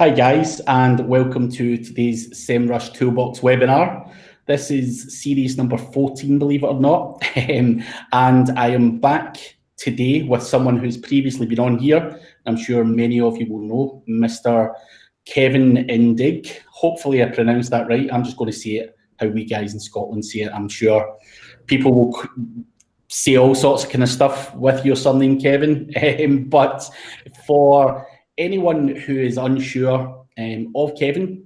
Hi guys, and welcome to today's SEMrush Toolbox webinar. This is series number 14, believe it or not. And I am back today with someone who's previously been on here. I'm sure many of you will know, Mr. Kevin Indig. Hopefully I pronounced that right. I'm just going to say it how we guys in Scotland say it. I'm sure people will say all sorts of kind of stuff with your surname, Kevin. But for anyone who is unsure of Kevin,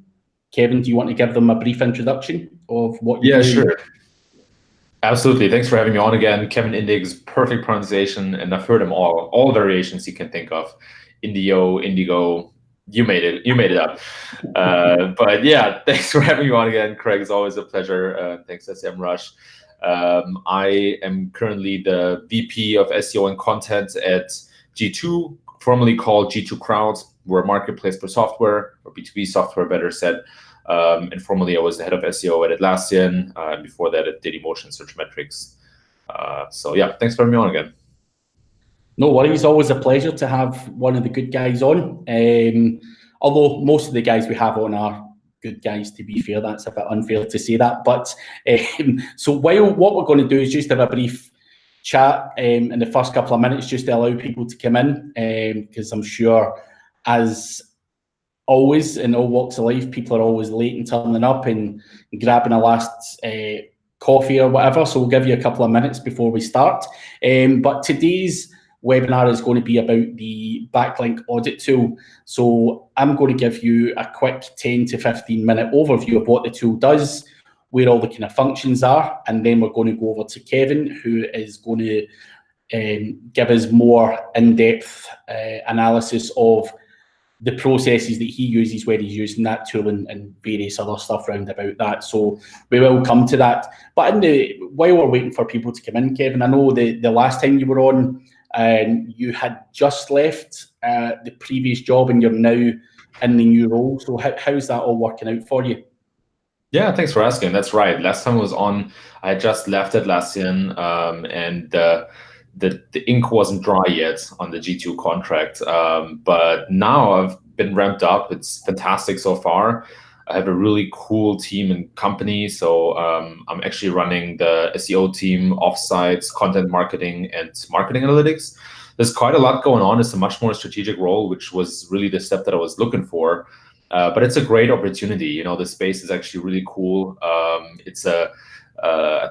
do you want to give them a brief introduction of what you're doing? Yeah, sure. Absolutely. Thanks for having me on again. Kevin Indig's perfect pronunciation, and I've heard them all variations you can think of. Indio, Indigo, you made it up. But yeah, thanks for having me on again, Craig. It's always a pleasure. Thanks to SEMrush. I am currently the VP of SEO and content at G2, formerly called G2 Crowd. We're a marketplace for software, or B2B software, better said. And formerly I was the head of SEO at Atlassian, and before that at Dailymotion Search Metrics. So yeah, thanks for having me on again. No worries, always a pleasure to have one of the good guys on. Although most of the guys we have on are good guys, to be fair, that's a bit unfair to say that. But so what we're going to do is just have a brief chat in the first couple of minutes, just to allow people to come in, because I'm sure, as always in all walks of life, people are always late and turning up and grabbing a last coffee or whatever. So we'll give you a couple of minutes before we start. But today's webinar is going to be about the Backlink audit tool. So I'm going to give you a quick 10 to 15 minute overview of what the tool does, where all the kind of functions are, and then we're going to go over to Kevin, who is going to give us more in-depth analysis of the processes that he uses where he's using that tool and various other stuff around about that. So we will come to that. But while we're waiting for people to come in, Kevin, I know the last time you were on, you had just left the previous job and you're now in the new role. So how's that all working out for you? Yeah, thanks for asking. That's right. Last time I was on, I had just left Atlassian, and the ink wasn't dry yet on the G2 contract. But now I've been ramped up. It's fantastic so far. I have a really cool team and company. So I'm actually running the SEO team, offsites, content marketing, and marketing analytics. There's quite a lot going on. It's a much more strategic role, which was really the step that I was looking for. But it's a great opportunity. You know, the space is actually really cool. I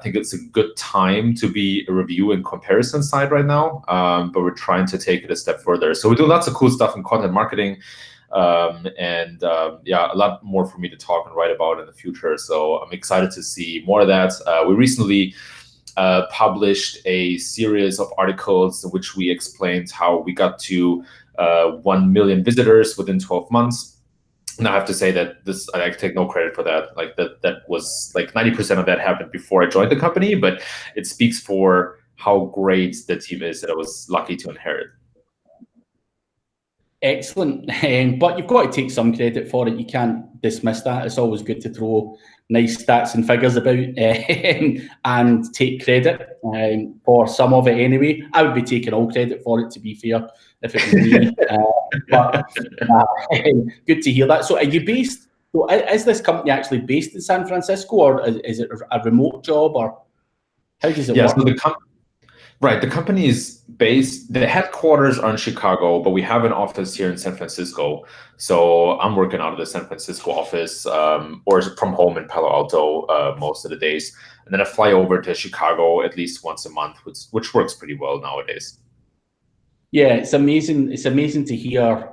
think it's a good time to be a review and comparison side right now, but we're trying to take it a step further. So we do lots of cool stuff in content marketing, and yeah, a lot more for me to talk and write about in the future. So I'm excited to see more of that. We recently published a series of articles in which we explained how we got to 1 million visitors within 12 months. And I have to say that I take no credit for that. Like that was like 90% of that happened before I joined the company, but it speaks for how great the team is that I was lucky to inherit. Excellent. But you've got to take some credit for it. You can't dismiss that. It's always good to throw nice stats and figures about and take credit for some of it anyway. I would be taking all credit for it, to be fair, if it was me. But good to hear that. So are you based, so is this company actually based in San Francisco, or is it a remote job, or how does it work? So the company is based, the headquarters are in Chicago, but we have an office here in San Francisco. So I'm working out of the San Francisco office, or from home in Palo Alto most of the days. And then I fly over to Chicago at least once a month, which works pretty well nowadays. Yeah, it's amazing. It's amazing to hear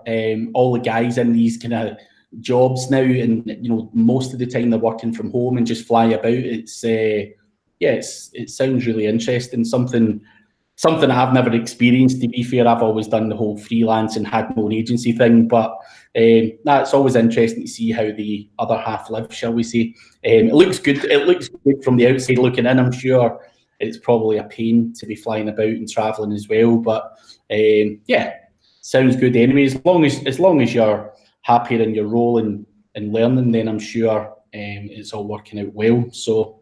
all the guys in these kind of jobs now, and you know, most of the time they're working from home and just fly about. It's it sounds really interesting. Something I've never experienced, to be fair. I've always done the whole freelance and had no agency thing, but it's always interesting to see how the other half live, shall we say. It looks good. It looks good from the outside looking in. I'm sure it's probably a pain to be flying about and traveling as well, but yeah, sounds good anyway. As long as you're happier in your role and learning, then I'm sure it's all working out well. So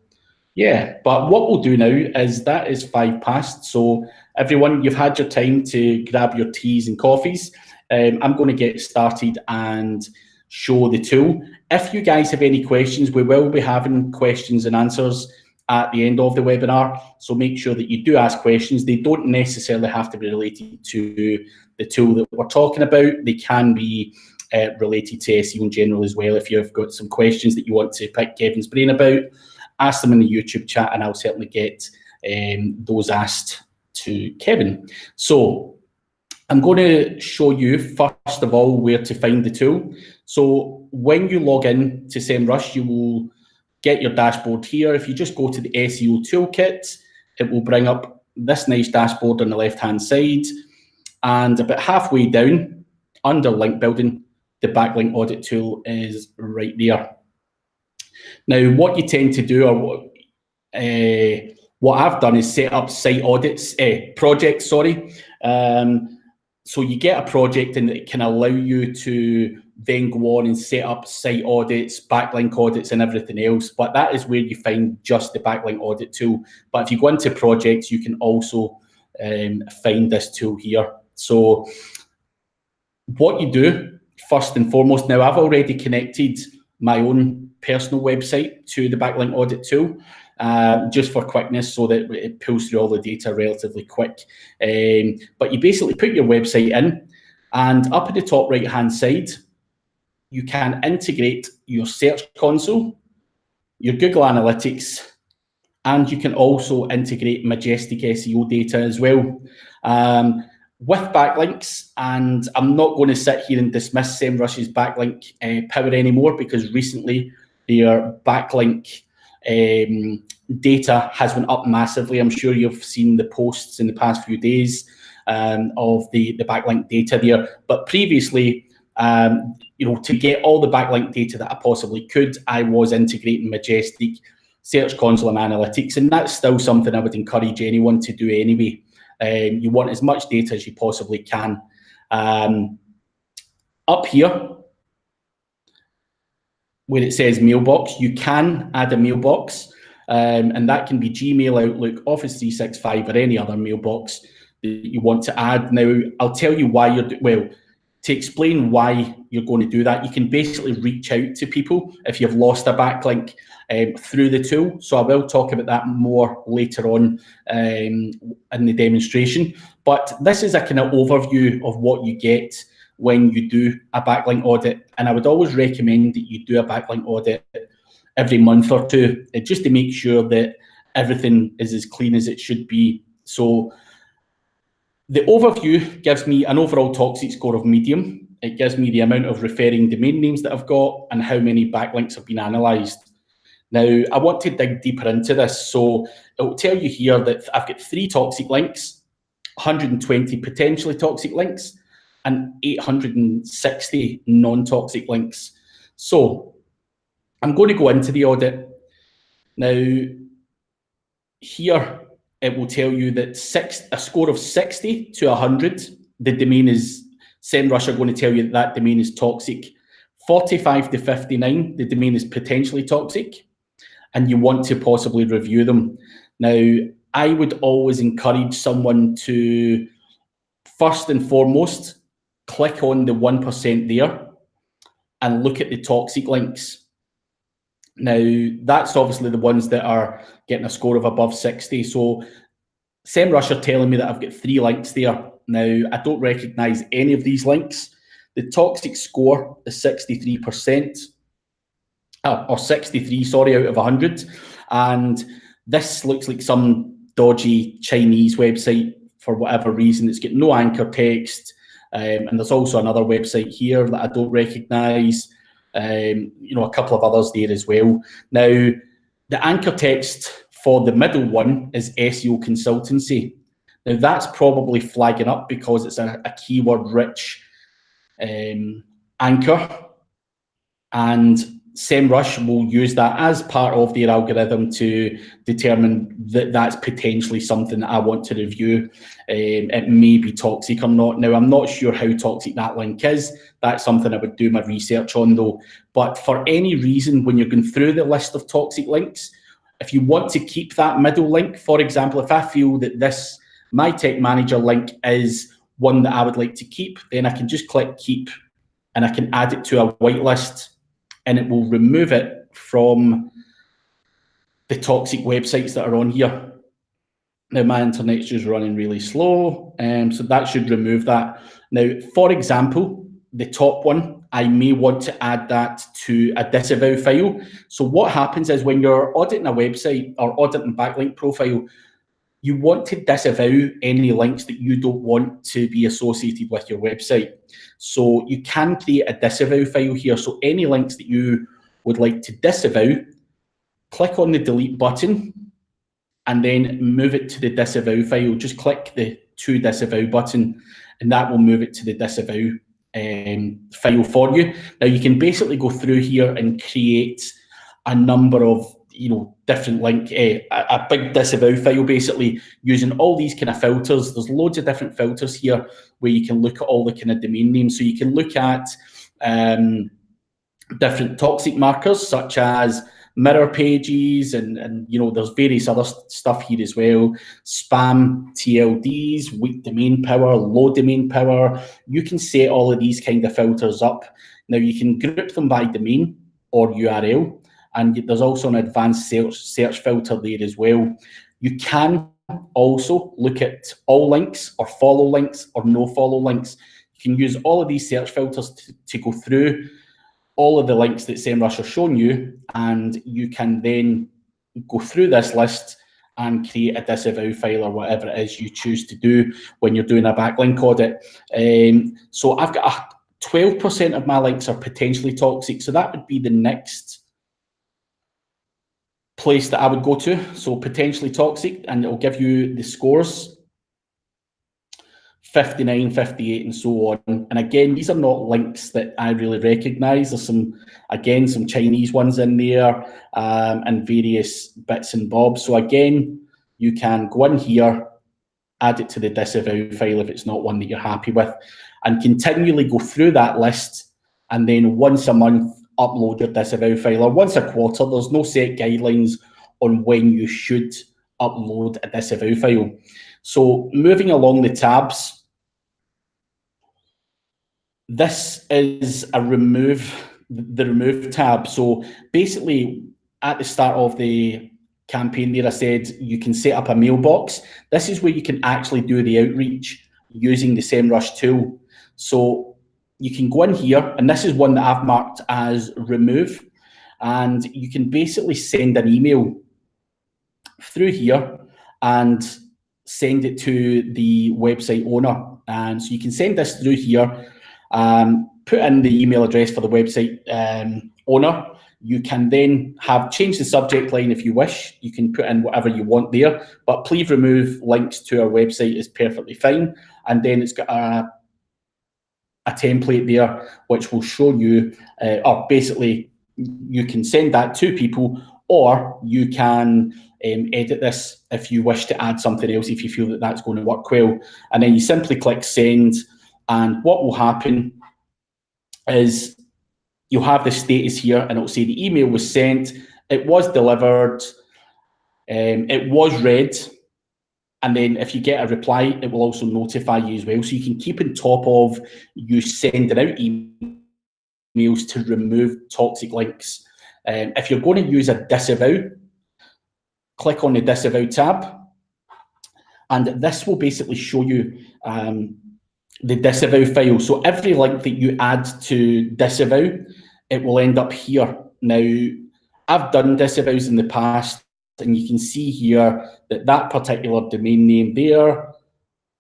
yeah, but what we'll do now is that is 5 past. So everyone, you've had your time to grab your teas and coffees. I'm going to get started, and show the tool. If you guys have any questions, we will be having questions and answers at the end of the webinar. So make sure that you do ask questions. They don't necessarily have to be related to the tool that we're talking about. They can be related to SEO in general as well. If you've got some questions that you want to pick Kevin's brain about, ask them in the YouTube chat and I'll certainly get those asked to Kevin. So I'm going to show you first of all where to find the tool. So when you log in to SEMrush, you will get your dashboard here. If you just go to the SEO toolkit, it will bring up this nice dashboard on the left-hand side. And about halfway down, under link building, the backlink audit tool is right there. Now, what you tend to do, or what I've done is set up site audits, projects, sorry. So you get a project and it can allow you to then go on and set up site audits, backlink audits and everything else. But that is where you find just the backlink audit tool. But if you go into projects, you can also find this tool here. So what you do first and foremost, now I've already connected my own personal website to the backlink audit tool. Just for quickness, so that it pulls through all the data relatively quick. But you basically put your website in, and up at the top right-hand side, you can integrate your Search Console, your Google Analytics, and you can also integrate Majestic SEO data as well. With backlinks, and I'm not going to sit here and dismiss SEMrush's backlink power anymore, because recently their backlink data has went up massively. I'm sure you've seen the posts in the past few days of the backlink data there. But previously, to get all the backlink data that I possibly could, I was integrating Majestic, Search Console and Analytics, and that's still something I would encourage anyone to do anyway. You want as much data as you possibly can. Up here, where it says mailbox, you can add a mailbox, and that can be Gmail, Outlook, Office 365, or any other mailbox that you want to add. Now, I'll tell you why to explain why you're going to do that, you can basically reach out to people if you've lost a backlink through the tool. So I will talk about that more later on in the demonstration. But this is a kind of overview of what you get when you do a backlink audit. And I would always recommend that you do a backlink audit every month or two, just to make sure that everything is as clean as it should be. So the overview gives me an overall toxic score of medium. It gives me the amount of referring domain names that I've got and how many backlinks have been analysed. Now, I want to dig deeper into this. So it will tell you here that I've got 3 toxic links, 120 potentially toxic links, and 860 non-toxic links. So I'm going to go into the audit. Now, here it will tell you that a score of 60 to 100, the domain is, SEMrush are going to tell you that domain is toxic. 45 to 59, the domain is potentially toxic, and you want to possibly review them. Now, I would always encourage someone to, first and foremost, click on the 1% there and look at the toxic links. Now, that's obviously the ones that are getting a score of above 60. So SEMrush are telling me that I've got 3 links there. Now, I don't recognize any of these links. The toxic score is 63%, or 63, sorry, out of 100. And this looks like some dodgy Chinese website for whatever reason. It's got no anchor text. And there's also another website here that I don't recognize. A couple of others there as well. Now, the anchor text for the middle one is SEO consultancy. Now, that's probably flagging up because it's a keyword-rich anchor, and SEMrush will use that as part of their algorithm to determine that that's potentially something that I want to review. It may be toxic or not. Now, I'm not sure how toxic that link is. That's something I would do my research on, though. But for any reason, when you're going through the list of toxic links, if you want to keep that middle link, for example, if I feel that this My Tech Manager link is one that I would like to keep, then I can just click keep, and I can add it to a whitelist, and it will remove it from the toxic websites that are on here. Now my internet's just running really slow, so that should remove that. Now, for example, the top one, I may want to add that to a disavow file. So what happens is when you're auditing a website or auditing backlink profile, you want to disavow any links that you don't want to be associated with your website. So you can create a disavow file here. So any links that you would like to disavow, click on the delete button and then move it to the disavow file. Just click the to disavow button and that will move it to the disavow file for you. Now you can basically go through here and create a number of different link, a big disavow file basically using all these kind of filters. There's loads of different filters here where you can look at all the kind of domain names. So you can look at different toxic markers such as mirror pages and there's various other stuff here as well. Spam, TLDs, weak domain power, low domain power. You can set all of these kind of filters up. Now you can group them by domain or URL, and there's also an advanced search filter there as well. You can also look at all links or follow links or no follow links. You can use all of these search filters to go through all of the links that SEMrush has shown you, and you can then go through this list and create a disavow file or whatever it is you choose to do when you're doing a backlink audit. So I've got 12% of my links are potentially toxic, so that would be the next place that I would go to. So potentially toxic, and it'll give you the scores. 59, 58, and so on. And again, these are not links that I really recognize. There's some Chinese ones in there, and various bits and bobs. So again, you can go in here, add it to the disavow file if it's not one that you're happy with, and continually go through that list, and then once a month, upload your disavow file, or once a quarter. There's no set guidelines on when you should upload a disavow file. So moving along the tabs, this is the remove tab. So basically at the start of the campaign there, I said you can set up a mailbox. This is where you can actually do the outreach using the SEMrush tool. So you can go in here, and this is one that I've marked as remove, and you can basically send an email through here and send it to the website owner. And so you can send this through here, put in the email address for the website owner. You can then change the subject line if you wish. You can put in whatever you want there, but please remove links to our website is perfectly fine. And then it's got a template there which will show you, or basically you can send that to people, or you can edit this if you wish to add something else if you feel that that's going to work well. And then you simply click send, and what will happen is you'll have the status here, and it'll say the email was sent, it was delivered, it was read, and then if you get a reply, it will also notify you as well. So you can keep on top of you sending out emails to remove toxic links. If you're going to use a disavow, click on the disavow tab, and this will basically show you the disavow file. So every link that you add to disavow, it will end up here. Now, I've done disavows in the past, and you can see here that particular domain name there,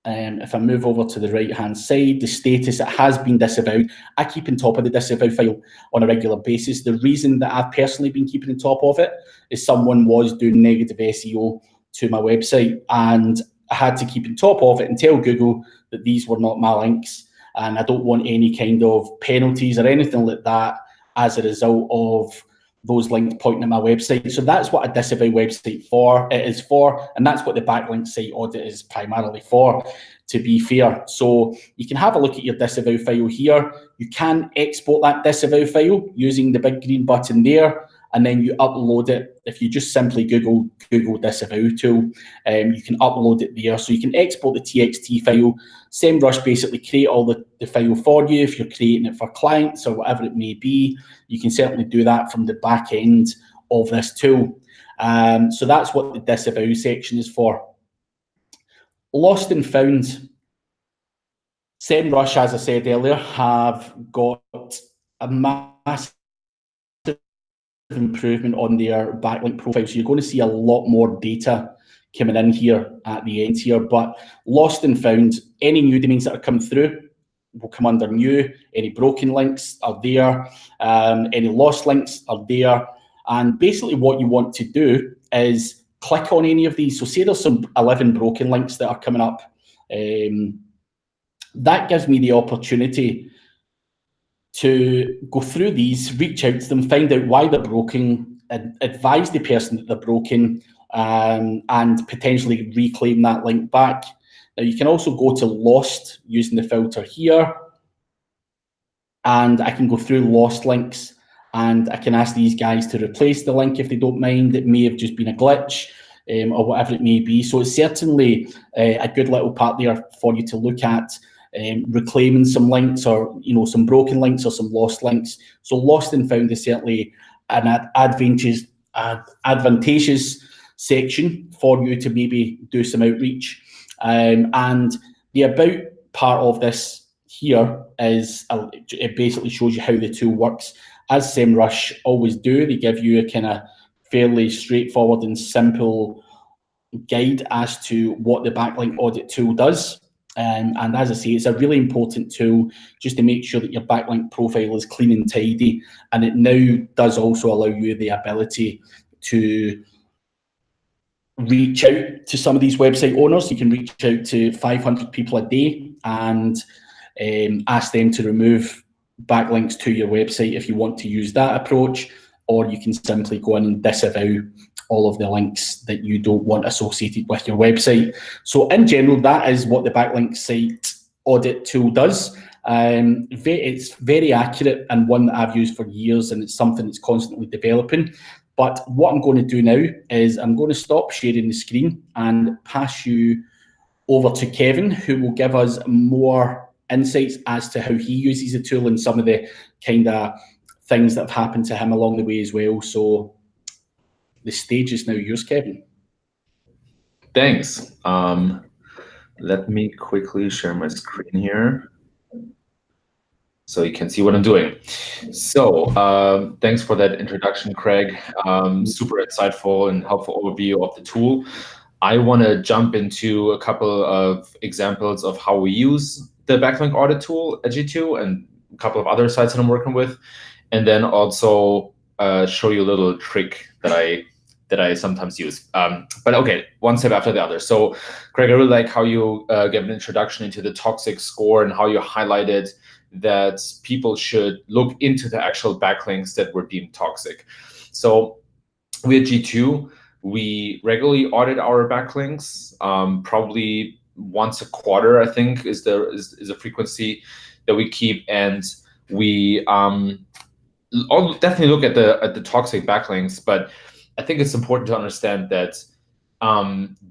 if I move over to the right-hand side, the status, it has been disavowed. I keep on top of the disavow file on a regular basis. The reason that I've personally been keeping on top of it is someone was doing negative SEO to my website, and I had to keep on top of it and tell Google that these were not my links, and I don't want any kind of penalties or anything like that as a result of those links pointing at my website. So that's what a disavow website is for, and that's what the backlink site audit is primarily for, to be fair. So you can have a look at your disavow file here. You can export that disavow file using the big green button there, and then you upload it. If you just simply Google disavow tool, you can upload it there. So you can export the TXT file. SEMrush basically create all the file for you. If you're creating it for clients or whatever it may be, you can certainly do that from the back end of this tool. So that's what the disavow section is for. Lost and found. SEMrush, as I said earlier, have got a massive improvement on their backlink profile. So you're going to see a lot more data coming in here at the end here. But lost and found, any new domains that are coming through will come under new. Any broken links are there. Any lost links are there. And basically what you want to do is click on any of these. So say there's some 11 broken links that are coming up. That gives me the opportunity to go through these, reach out to them, find out why they're broken, advise the person that they're broken, and potentially reclaim that link back. Now you can also go to lost using the filter here, and I can go through lost links, and I can ask these guys to replace the link if they don't mind. It may have just been a glitch, or whatever it may be. So it's certainly a good little part there for you to look at. Reclaiming some links, or some broken links or some lost links. So lost and found is certainly an advantageous section for you to maybe do some outreach. And the about part of this here is it basically shows you how the tool works. As SEMrush always do, they give you a kind of fairly straightforward and simple guide as to what the backlink audit tool does. And as I say, it's a really important tool just to make sure that your backlink profile is clean and tidy. And it now does also allow you the ability to reach out to some of these website owners. You can reach out to 500 people a day and ask them to remove backlinks to your website if you want to use that approach, or you can simply go in and disavow all of the links that you don't want associated with your website. So in general, that is what the backlink site audit tool does. It's very accurate and one that I've used for years, and it's something that's constantly developing. But what I'm going to do now is I'm going to stop sharing the screen and pass you over to Kevin, who will give us more insights as to how he uses the tool and some of the kind of things that have happened to him along the way as well. So the stage is now yours, Kevin. Thanks. Let me quickly share my screen here so you can see what I'm doing. So thanks for that introduction, Craig. Super insightful and helpful overview of the tool. I want to jump into a couple of examples of how we use the backlink audit tool at G2 and a couple of other sites that I'm working with, and then also show you a little trick that I sometimes use. But okay, one step after the other. So Craig, I really like how you gave an introduction into the toxic score and how you highlighted that people should look into the actual backlinks that were deemed toxic. So we at G2, we regularly audit our backlinks, probably once a quarter, I think, is a frequency that we keep, and we I'll definitely look at the toxic backlinks, but I think it's important to understand that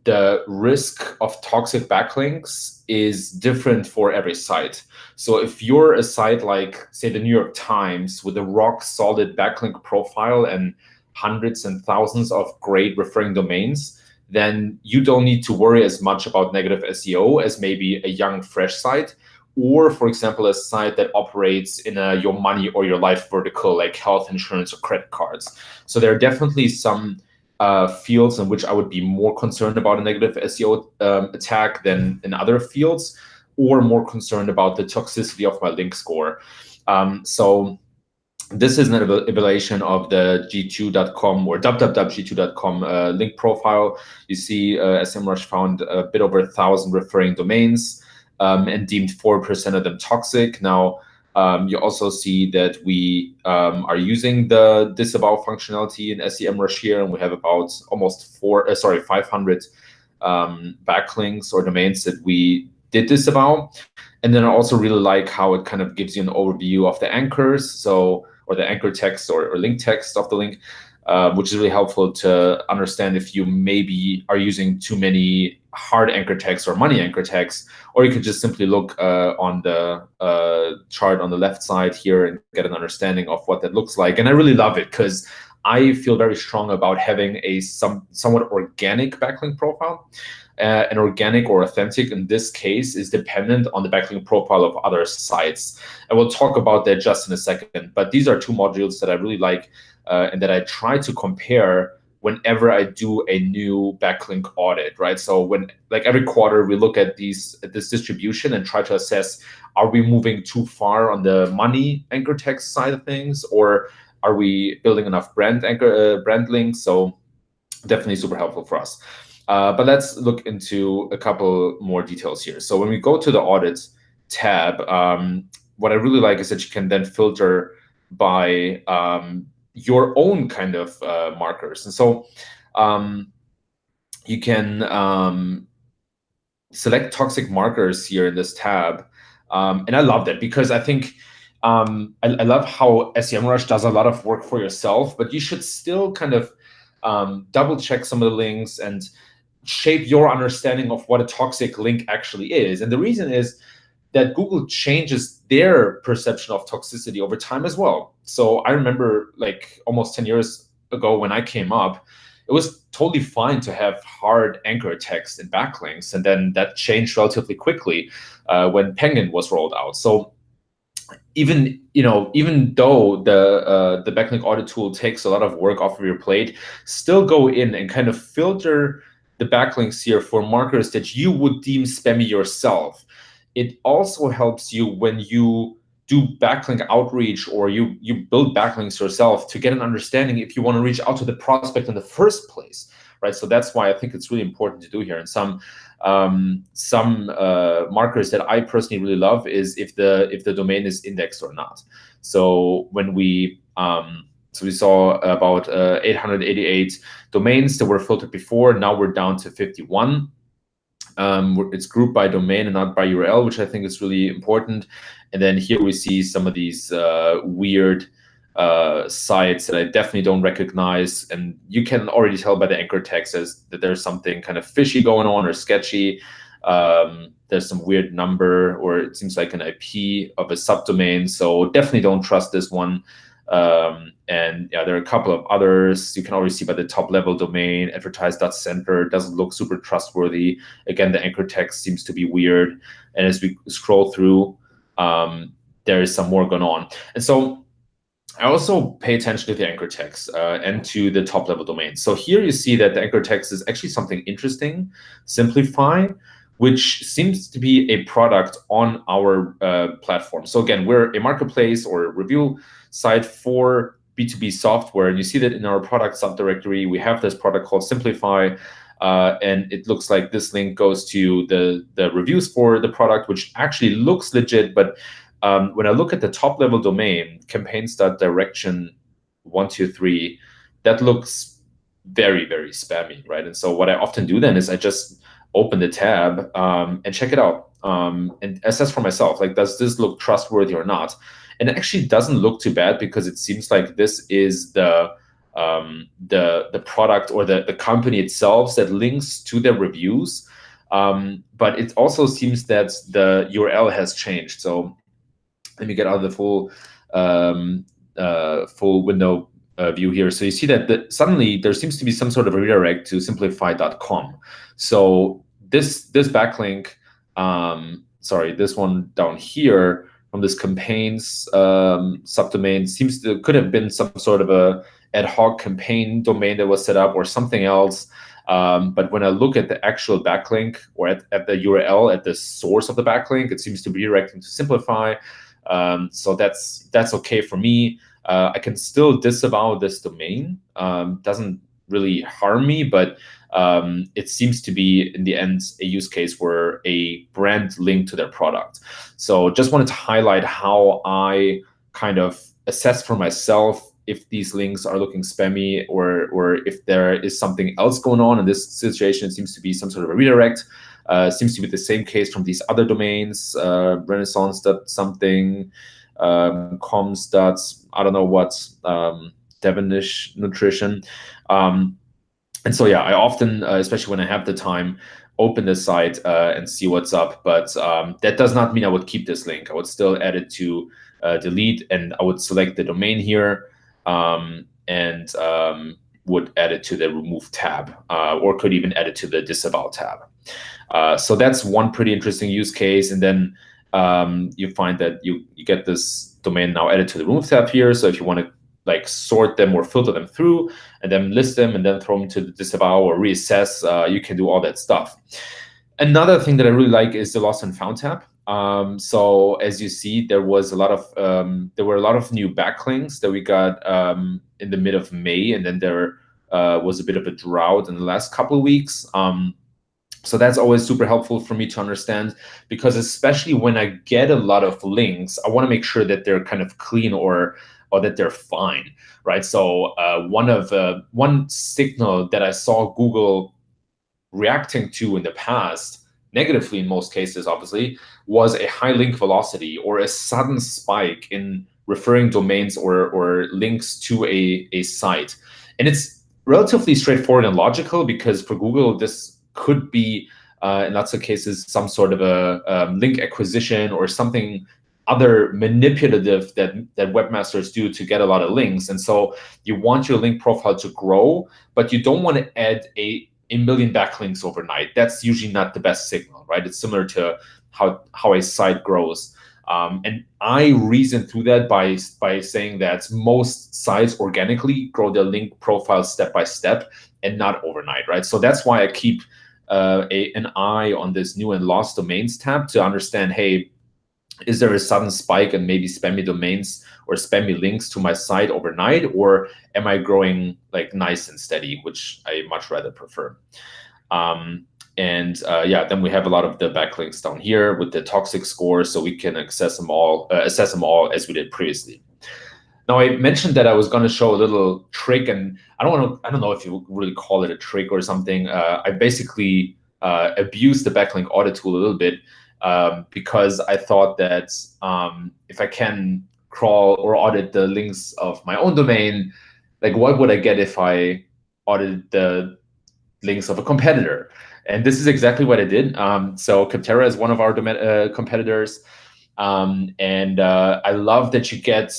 the risk of toxic backlinks is different for every site. So if you're a site like, say, the New York Times with a rock solid backlink profile and hundreds and thousands of great referring domains, then you don't need to worry as much about negative SEO as maybe a young, fresh site, or, for example, a site that operates in a your money or your life vertical, like health insurance or credit cards. So there are definitely some fields in which I would be more concerned about a negative SEO attack than in other fields, or more concerned about the toxicity of my link score. So this is an evaluation of the g2.com or www.g2.com link profile. You see SEMrush found a bit over 1,000 referring domains and deemed 4% of them toxic. Now, you also see that we are using the disavow functionality in SEMrush here, and we have about almost 500 backlinks or domains that we did disavow. And then I also really like how it kind of gives you an overview of the anchors, or the anchor text or link text of the link. which is really helpful to understand if you maybe are using too many hard anchor text or money anchor text, or you could just simply look on the chart on the left side here and get an understanding of what that looks like. And I really love it because I feel very strong about having a somewhat organic backlink profile. And organic or authentic in this case is dependent on the backlink profile of other sites. And we'll talk about that just in a second. But these are two modules that I really like and that I try to compare whenever I do a new backlink audit, right? So when, like, every quarter we look at this distribution and try to assess, are we moving too far on the money anchor text side of things, or are we building enough brand links? So definitely super helpful for us. But let's look into a couple more details here. So when we go to the audit tab, what I really like is that you can then filter by your own kind of markers. And so you can select toxic markers here in this tab. And I love that because I think I love how SEMrush does a lot of work for yourself, but you should still kind of double check some of the links and shape your understanding of what a toxic link actually is. And the reason is that Google changes their perception of toxicity over time as well. So I remember, like, almost 10 years ago when I came up, it was totally fine to have hard anchor text and backlinks. And then that changed relatively quickly when Penguin was rolled out. So even though the backlink audit tool takes a lot of work off of your plate, still go in and kind of filter the backlinks here for markers that you would deem spammy yourself. It also helps you when you do backlink outreach or you build backlinks yourself to get an understanding if you want to reach out to the prospect in the first place, right? So that's why I think it's really important to do here. And some markers that I personally really love is if the domain is indexed or not. So when we saw about 888 domains that were filtered before. Now we're down to 51. It's grouped by domain and not by URL, which I think is really important. And then here we see some of these weird sites that I definitely don't recognize. And you can already tell by the anchor text that there's something kind of fishy going on or sketchy. There's some weird number, or it seems like an IP of a subdomain. So definitely don't trust this one. And yeah, there are a couple of others. You can already see by the top level domain, advertise.center doesn't look super trustworthy. Again, the anchor text seems to be weird. And as we scroll through, there is some more going on. And so I also pay attention to the anchor text and to the top level domain. So here you see that the anchor text is actually something interesting, Simplify, which seems to be a product on our platform. So again, we're a marketplace or a review site for B2B software. And you see that in our product subdirectory, we have this product called Simplify. And it looks like this link goes to the reviews for the product, which actually looks legit. But when I look at the top level domain, campaigns.direction123, that looks very, very spammy, right? And so what I often do then is I just open the tab and check it out and assess for myself, like, does this look trustworthy or not? And it actually doesn't look too bad because it seems like this is the product or the company itself that links to their reviews. But it also seems that the URL has changed. So let me get out of the full window view here. So you see that suddenly there seems to be some sort of a redirect to simplify.com. So this backlink, sorry, this one down here from this campaigns subdomain could have been some sort of a ad hoc campaign domain that was set up or something else. But when I look at the actual backlink or at the URL, at the source of the backlink, it seems to be redirecting to Simplify. So that's okay for me. I can still disavow this domain. Doesn't really harm me, but it seems to be, in the end, a use case where a brand linked to their product. So just wanted to highlight how I kind of assess for myself if these links are looking spammy or if there is something else going on. In this situation, it seems to be some sort of a redirect. Seems to be the same case from these other domains, renaissance.something, comms. I don't know what. Devonish nutrition. And so, yeah, I often, especially when I have the time, open the site and see what's up. But that does not mean I would keep this link. I would still add it to delete, and I would select the domain here and would add it to the remove tab, or could even add it to the disavow tab. So that's one pretty interesting use case. And then you find that you get this domain now added to the remove tab here. So if you want to like sort them or filter them through and then list them and then throw them to the disavow or reassess, you can do all that stuff. Another thing that I really like is the lost and found tab. So as you see, there were a lot of new backlinks that we got in the mid of May, and then there was a bit of a drought in the last couple of weeks. So that's always super helpful for me to understand, because especially when I get a lot of links, I want to make sure that they're kind of clean or that they're fine, right? So one signal that I saw Google reacting to in the past, negatively in most cases, obviously, was a high link velocity or a sudden spike in referring domains or links to a site. And it's relatively straightforward and logical, because for Google, this could be, in lots of cases, some sort of a link acquisition or something other manipulative that webmasters do to get a lot of links. And so you want your link profile to grow, but you don't want to add a million backlinks overnight. That's usually not the best signal, right? It's similar to how a site grows. And I reason through that by saying that most sites organically grow their link profile step by step and not overnight, right? So that's why I keep an eye on this new and lost domains tab to understand, hey, is there a sudden spike and maybe spammy domains or spammy links to my site overnight, or am I growing like nice and steady, which I much rather prefer. Yeah, then we have a lot of the backlinks down here with the toxic score, so we can assess them all as we did previously. Now, I mentioned that I was going to show a little trick, and I don't know if you would really call it a trick or something. I basically abused the backlink audit tool a little bit, because I thought that if I can crawl or audit the links of my own domain, like what would I get if I audited the links of a competitor? And this is exactly what I did. So Capterra is one of our competitors, and I love that you get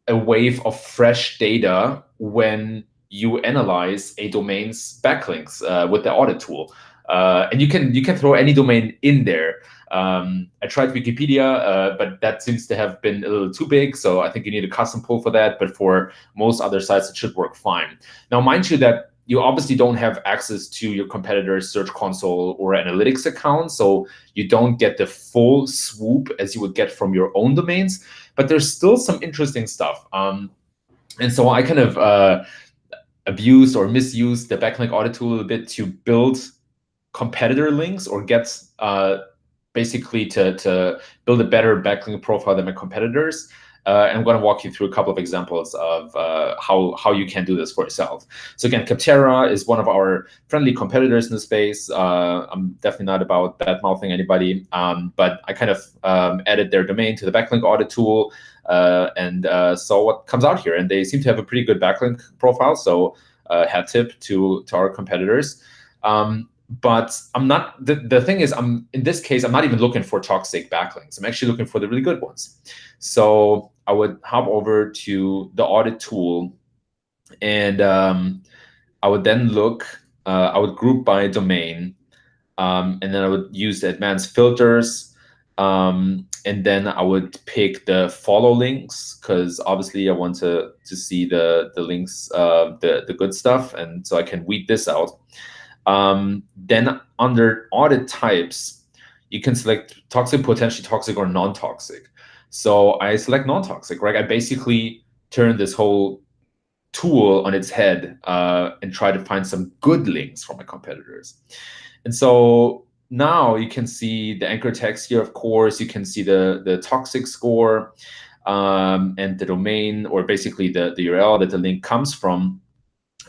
a wave of fresh data when you analyze a domain's backlinks with the audit tool. And you can throw any domain in there. I tried Wikipedia, but that seems to have been a little too big, so I think you need a custom pull for that. But for most other sites, it should work fine. Now, mind you that you obviously don't have access to your competitor's Search Console or analytics account, so you don't get the full swoop as you would get from your own domains. But there's still some interesting stuff. And so I kind of abused or misused the backlink audit tool a little bit to build competitor links, or get basically to build a better backlink profile than my competitors. I'm going to walk you through a couple of examples of how you can do this for yourself. So again, Capterra is one of our friendly competitors in the space. I'm definitely not about bad-mouthing anybody, but I kind of added their domain to the backlink audit tool and saw what comes out here. And they seem to have a pretty good backlink profile, so hat tip to our competitors. But I'm not, the thing is, in this case, I'm not even looking for toxic backlinks. I'm actually looking for the really good ones. So I would hop over to the audit tool, and I would then look, I would group by domain, and then I would use the advanced filters, and then I would pick the follow links, because obviously I want to see the links, the good stuff, and so I can weed this out. Then under audit types, you can select toxic, potentially toxic, or non-toxic. So I select non-toxic, right? I basically turn this whole tool on its head and try to find some good links from my competitors. And so now you can see the anchor text here, of course. You can see the toxic score and the domain, or basically the URL that the link comes from.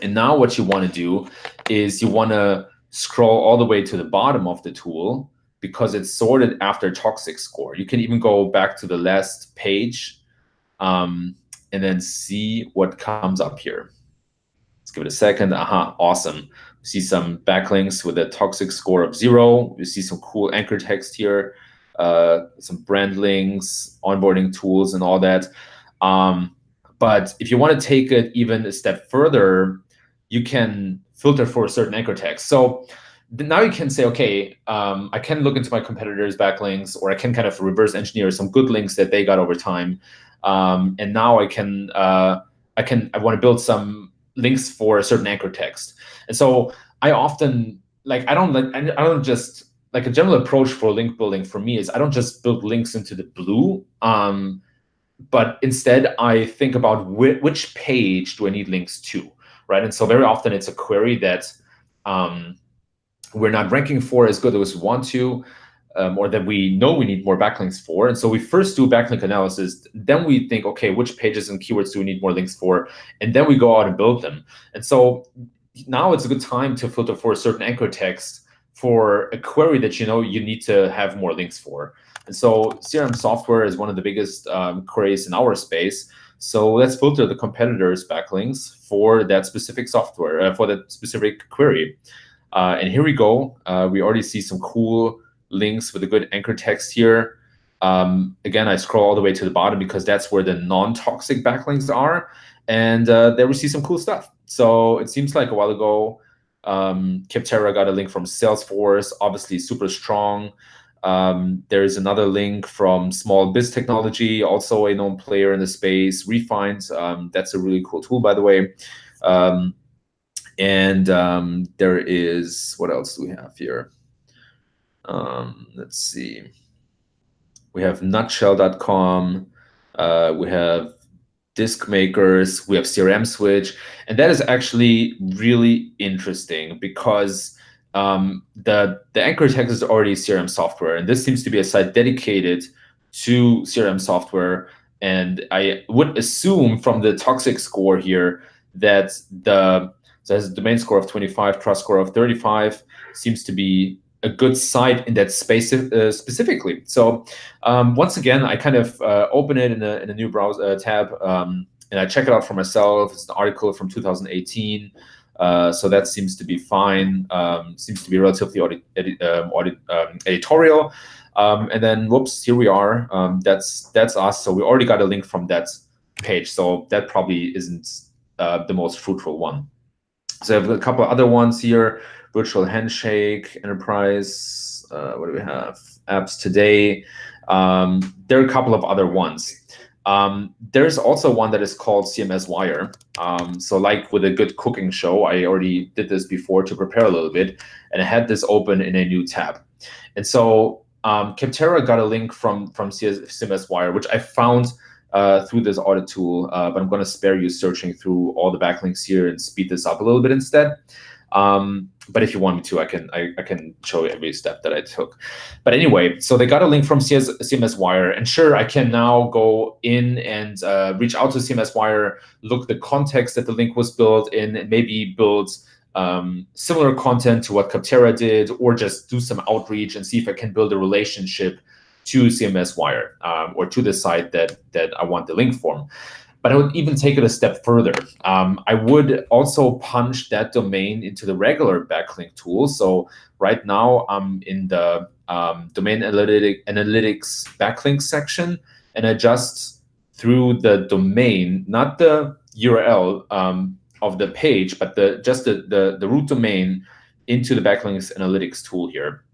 And now what you want to do is you want to scroll all the way to the bottom of the tool, because it's sorted after toxic score. You can even go back to the last page and then see what comes up here. Let's give it a second. Aha, awesome. See some backlinks with a toxic score of 0. You see some cool anchor text here, some brand links, onboarding tools, and all that. But if you want to take it even a step further, you can filter for a certain anchor text. So now you can say, okay, I can look into my competitors' backlinks, or I can kind of reverse engineer some good links that they got over time. And now I want to build some links for a certain anchor text. And so I often I don't just like a general approach for link building for me is I don't just build links into the blue, but instead I think about which page do I need links to, right? And so very often it's a query that we're not ranking for as good as we want to, or that we know we need more backlinks for. And so we first do backlink analysis, then we think, okay, which pages and keywords do we need more links for? And then we go out and build them. And so now it's a good time to filter for a certain anchor text for a query that you know you need to have more links for. And so CRM software is one of the biggest queries in our space. So let's filter the competitors' backlinks for that specific software, for that specific query. And here we go. We already see some cool links with a good anchor text here. Again, I scroll all the way to the bottom because that's where the non-toxic backlinks are. And there we see some cool stuff. So it seems like a while ago, Capterra got a link from Salesforce, obviously super strong. There's another link from Small Biz Technology, also a known player in the space. Refined, that's a really cool tool, by the way. And there is, what else do we have here? Let's see. We have nutshell.com. We have Disk Makers. We have CRM Switch. And that is actually really interesting because the anchor text is already CRM software. And this seems to be a site dedicated to CRM software. And I would assume from the toxic score here that so it has a domain score of 25, trust score of 35, seems to be a good site in that space specifically. So once again, I kind of open it in a new browser tab, and I check it out for myself. It's an article from 2018. So that seems to be fine. Seems to be relatively editorial. And then, whoops, here we are. That's us. So we already got a link from that page. So that probably isn't the most fruitful one. So I have a couple of other ones here: Virtual Handshake, Enterprise. What do we have? Apps Today. There are a couple of other ones. There's also one that is called CMS Wire. So like with a good cooking show, I already did this before to prepare a little bit, and I had this open in a new tab. And so Capterra got a link from CMS Wire, which I found through this audit tool, but I'm going to spare you searching through all the backlinks here and speed this up a little bit instead. But if you want me to, I can show you every step that I took. But anyway, so they got a link from CMS Wire, and sure, I can now go in and reach out to CMS Wire, look the context that the link was built in, and maybe build similar content to what Capterra did, or just do some outreach and see if I can build a relationship to CMS Wire or to the site that I want the link from. But I would even take it a step further. I would also punch that domain into the regular backlink tool. So right now I'm in the domain analytics backlink section, and I just through the domain, not the URL of the page, but just the root domain into the backlinks analytics tool here.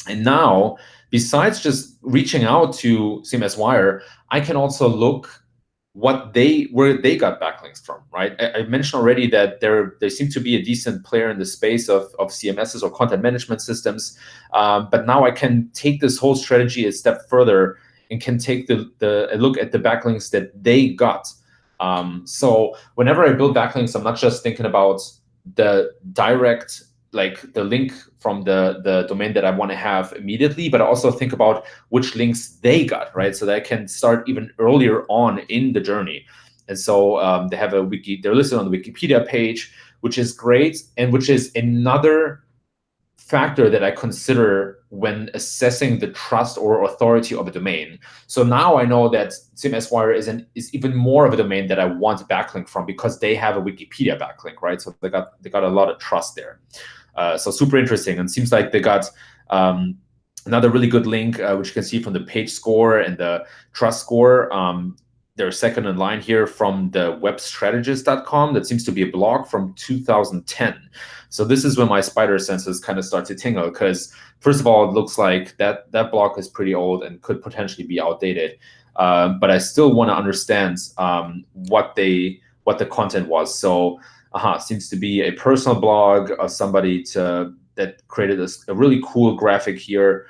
And now, besides just reaching out to CMS Wire, I can also look where they got backlinks from, right? I mentioned already that there seem to be a decent player in the space of CMSs or content management systems, but now I can take this whole strategy a step further and can take a look at the backlinks that they got. So whenever I build backlinks, I'm not just thinking about the direct, like the link from the domain that I want to have immediately, but I also think about which links they got, right? So that I can start even earlier on in the journey. And so they have a wiki, they're listed on the Wikipedia page, which is great, and which is another factor that I consider when assessing the trust or authority of a domain. So now I know that SEMrush is even more of a domain that I want to backlink from because they have a Wikipedia backlink, right? So they got a lot of trust there. So super interesting, and seems like they got another really good link, which you can see from the page score and the trust score. They're second in line here from the webstrategist.com. That seems to be a blog from 2010. So this is when my spider senses kind of start to tingle, because first of all, it looks like that blog is pretty old and could potentially be outdated. But I still want to understand what the content was. So seems to be a personal blog of somebody that created a really cool graphic here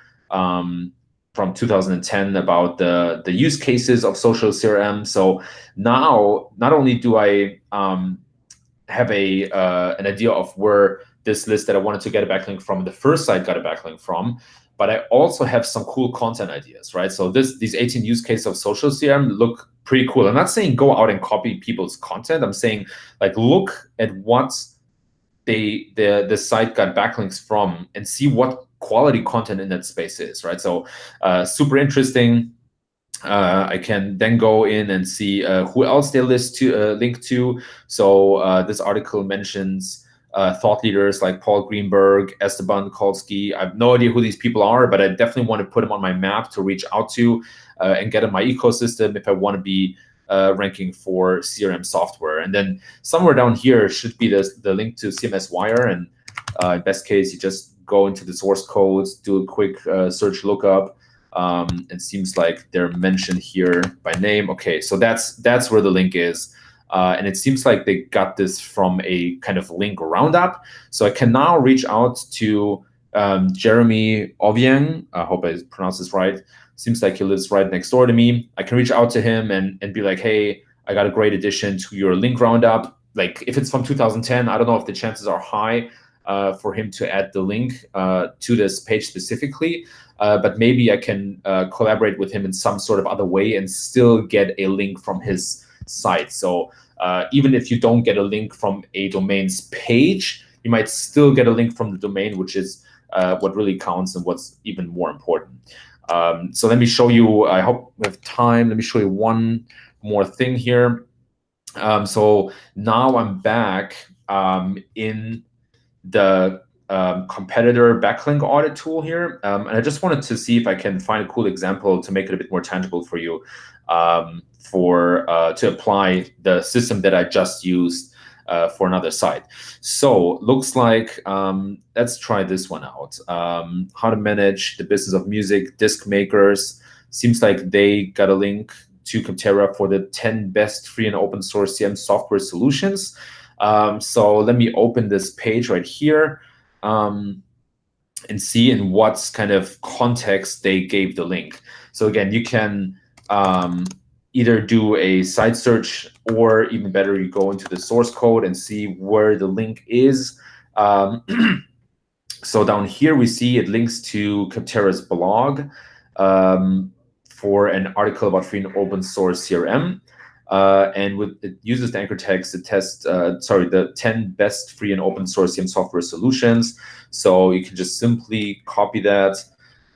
from 2010 about the use cases of social CRM. So now, not only do I have an idea of where this list that I wanted to get a backlink from, the first site got a backlink from, but I also have some cool content ideas, right? So these 18 use cases of social CRM look pretty cool. I'm not saying go out and copy people's content. I'm saying like look at what the site got backlinks from and see what quality content in that space is, right? So super interesting. I can then go in and see who else they link to. So this article mentions thought leaders like Paul Greenberg, Esteban Kolsky. I have no idea who these people are, but I definitely want to put them on my map to reach out to and get in my ecosystem if I want to be ranking for CRM software. And then somewhere down here should be the link to CMS Wire. And in best case, you just go into the source codes, do a quick search lookup. It seems like they're mentioned here by name. Okay, so that's where the link is. And it seems like they got this from a kind of link roundup. So I can now reach out to Jeremy Oviang. I hope I pronounced this right. Seems like he lives right next door to me. I can reach out to him and be like, hey, I got a great addition to your link roundup. Like if it's from 2010, I don't know if the chances are high for him to add the link to this page specifically. But maybe I can collaborate with him in some sort of other way and still get a link from his site. So even if you don't get a link from a domain's page, you might still get a link from the domain, which is what really counts and what's even more important. So let me show you, I hope we have time. Let me show you one more thing here. So now I'm back in the competitor backlink audit tool here. And I just wanted to see if I can find a cool example to make it a bit more tangible for you to apply the system that I just used for another site. So looks like, let's try this one out. How to manage the business of music disc makers. Seems like they got a link to Capterra for the 10 best free and open source CM software solutions. So let me open this page right here and see in what kind of context they gave the link. So again, you can either do a site search, or even better, you go into the source code and see where the link is. So down here we see it links to Capterra's blog for an article about free and open source CRM. And it uses the anchor text to test, the 10 best free and open source CRM software solutions. So you can just simply copy that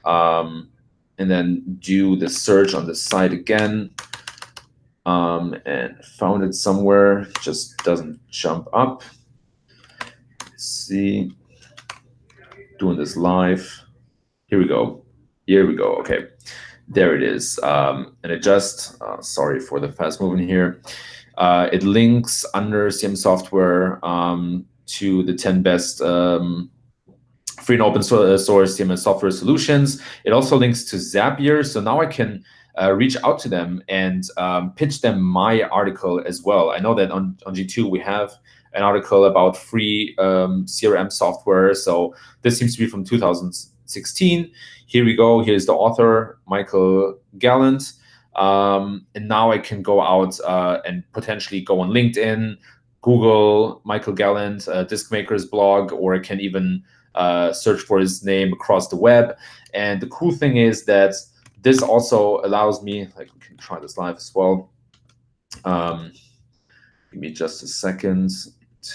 and then do the search on the site again. And found it somewhere, just doesn't jump up. Let's see, doing this live. Here we go. Okay, there it is. And it just, sorry for the fast movement here. It links under CM software to the 10 best free and open source CM software solutions. It also links to Zapier. So now I can reach out to them and pitch them my article as well. I know that on G2 we have an article about free CRM software. So this seems to be from 2016. Here we go. Here's the author, Michael Gallant. And now I can go out and potentially go on LinkedIn, Google Michael Gallant, Disc Maker's blog, or I can even search for his name across the web. And the cool thing is that this also allows me, like we can try this live as well. Give me just a second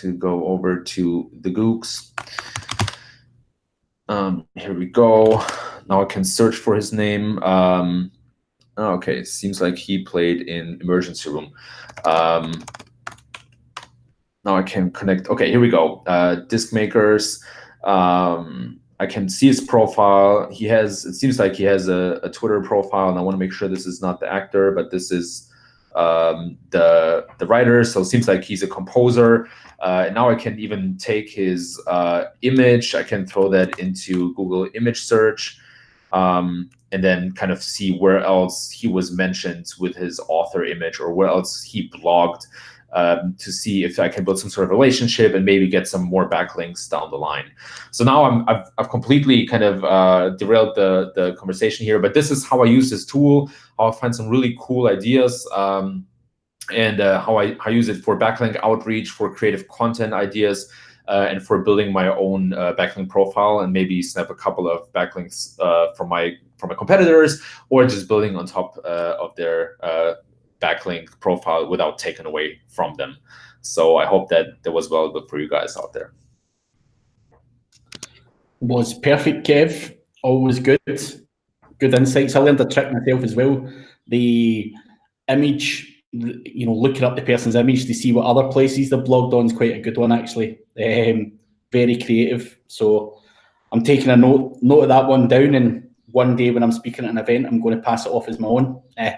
to go over to the Googs. Here we go. Now I can search for his name. Okay, seems like he played in Emergency Room. Now I can connect. Okay, here we go. Disc makers. I can see his profile. It seems like he has a Twitter profile, and I want to make sure this is not the actor, but this is the writer. So it seems like he's a composer. And now I can even take his image. I can throw that into Google image search, and then kind of see where else he was mentioned with his author image, or where else he blogged, to see if I can build some sort of relationship and maybe get some more backlinks down the line. So now I've completely kind of derailed the conversation here, but this is how I use this tool, how I find some really cool ideas, and how I use it for backlink outreach, for creative content ideas, and for building my own backlink profile, and maybe snap a couple of backlinks from my competitors, or just building on top of their backlink profile without taking away from them. So I hope that was valuable for you guys out there. Was perfect, Kev. Always good insights. I learned a trick myself as well. The image, looking up the person's image to see what other places they've blogged on is quite a good one, actually. Very creative. So I'm taking a note of that one down, and one day when I'm speaking at an event, I'm going to pass it off as my own. I'm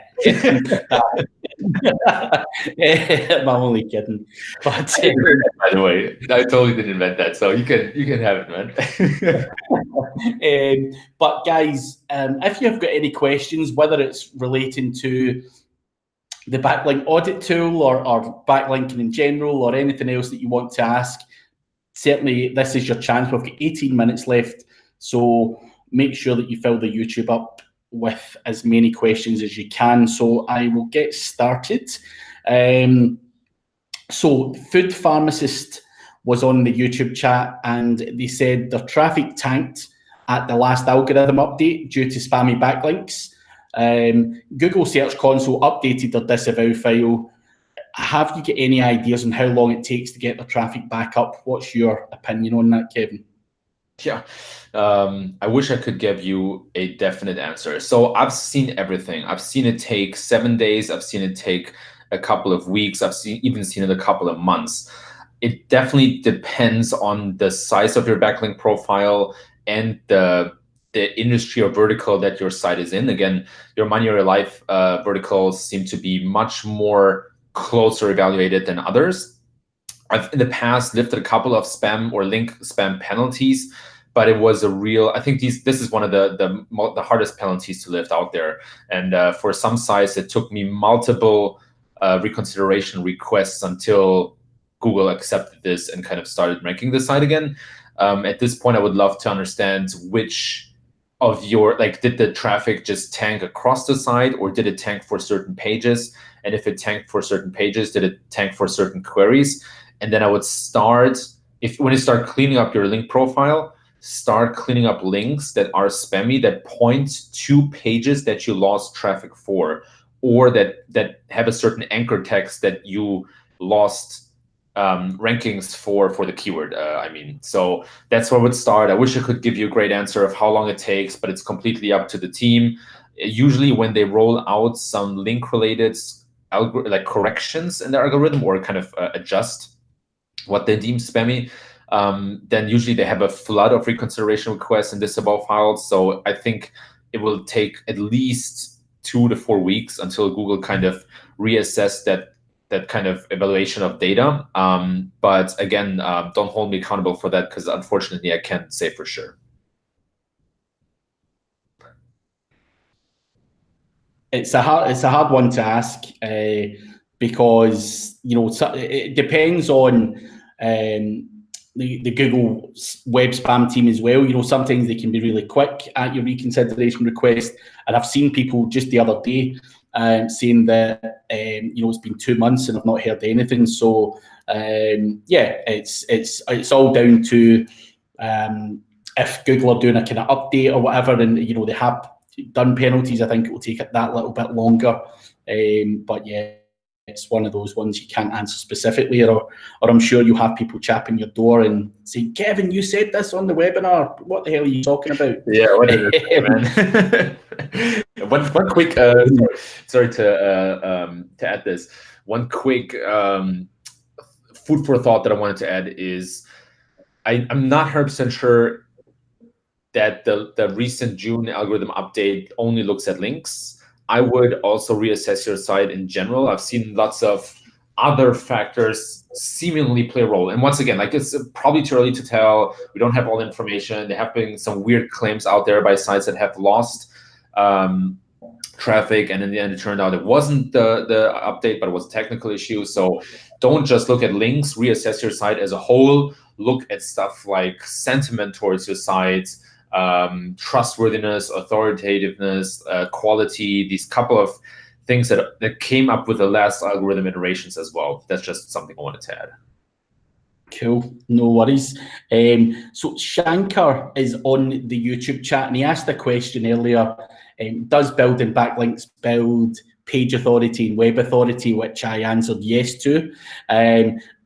only kidding. But by the way, I totally didn't invent that, so you can have it, man. But guys, if you've got any questions, whether it's relating to the backlink audit tool or backlinking in general, or anything else that you want to ask, certainly this is your chance. We've got 18 minutes left, so make sure that you fill the YouTube up with as many questions as you can. So I will get started. So Food Pharmacist was on the YouTube chat, and they said their traffic tanked at the last algorithm update due to spammy backlinks. Google Search Console updated their disavow file. Have you got any ideas on how long it takes to get the traffic back up? What's your opinion on that, Kevin? Yeah, I wish I could give you a definite answer. So I've seen everything. I've seen it take 7 days. I've seen it take a couple of weeks. I've even seen it a couple of months. It definitely depends on the size of your backlink profile and the industry or vertical that your site is in. Again, your money or your life verticals seem to be much more closer evaluated than others. I've in the past lifted a couple of spam or link spam penalties, but it was a real, I think this is one of the hardest penalties to lift out there. And for some sites, it took me multiple reconsideration requests until Google accepted this and kind of started ranking the site again. At this point, I would love to understand which of your, did the traffic just tank across the site, or did it tank for certain pages? And if it tanked for certain pages, did it tank for certain queries? And then I would start, when you start cleaning up your link profile, start cleaning up links that are spammy, that point to pages that you lost traffic for, or that have a certain anchor text that you lost rankings for the keyword, So that's where I would start. I wish I could give you a great answer of how long it takes, but it's completely up to the team. Usually when they roll out some link-related corrections in the algorithm, or kind of adjust what they deem spammy, then usually they have a flood of reconsideration requests and disavow files. So I think it will take at least 2 to 4 weeks until Google kind of reassess that kind of evaluation of data. But again, don't hold me accountable for that, because unfortunately I can't say for sure. It's a hard one to ask, because it depends on the Google web spam team as well. Sometimes they can be really quick at your reconsideration request, and I've seen people just the other day saying that it's been 2 months and I've not heard anything. So yeah, it's all down to if Google are doing a kind of update or whatever, and they have done penalties. I think it will take it that little bit longer. But yeah, it's one of those ones you can't answer specifically, or I'm sure you'll have people chapping your door and saying, Kevin, you said this on the webinar. What the hell are you talking about? Yeah, what is it, man? one quick, sorry to add this. One quick food for thought that I wanted to add is I'm not 100% sure that the recent June algorithm update only looks at links. I would also reassess your site in general. I've seen lots of other factors seemingly play a role. And once again, like, it's probably too early to tell. We don't have all the information. There have been some weird claims out there by sites that have lost traffic, and in the end it turned out it wasn't the update, but it was a technical issue. So don't just look at links, reassess your site as a whole. Look at stuff like sentiment towards your site, trustworthiness, authoritativeness, quality, these couple of things that came up with the last algorithm iterations as well. That's just something I wanted to add. Cool, no worries. So Shankar is on the YouTube chat, and he asked a question earlier. Does building backlinks build page authority and web authority, which I answered yes to.